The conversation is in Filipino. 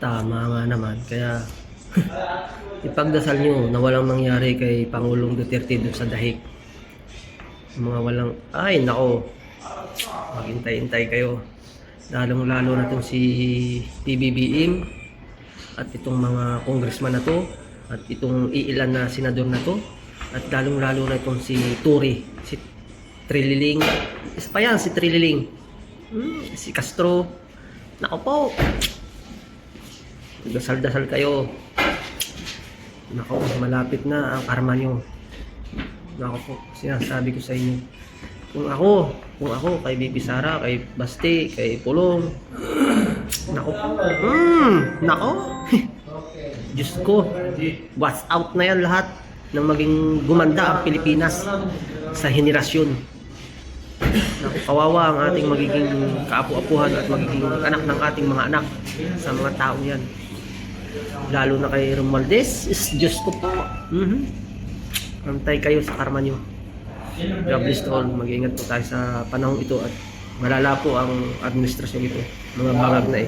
Tama nga naman. Kaya ipagdasal nyo na walang mangyari kay Pangulong Duterte dun sa dahig. Mga walang, ay nako, maghintay-hintay kayo. Lalong-lalo na itong si PBBM at itong mga congressman na to at itong iilan na senador na to at lalong-lalo na itong si Tory, si Trililing. Is pa yan, si Trililing. Si Castro. Nako po. Dasal-dasal kayo. Nako, malapit na ang karma nyo. Nako po, sinasabi ko sa inyo. Kung ako kay Bibi Sara, kay Basti, kay Pulong. Nako po. Nako. Diyos ko. Watch out na yan lahat ng maging gumanda ang Pilipinas sa henerasyon. Naku, kawawa ang ating magiging kaapu-apuhan at magiging anak ng ating mga anak sa mga tao yan. Lalo na kay Romualdez, Diyos ko po. Antay kayo sa karma nyo. God bless to all. Mag-iingat po tayo sa panahong ito at malala po ang administrasyon ito. Mga bangag na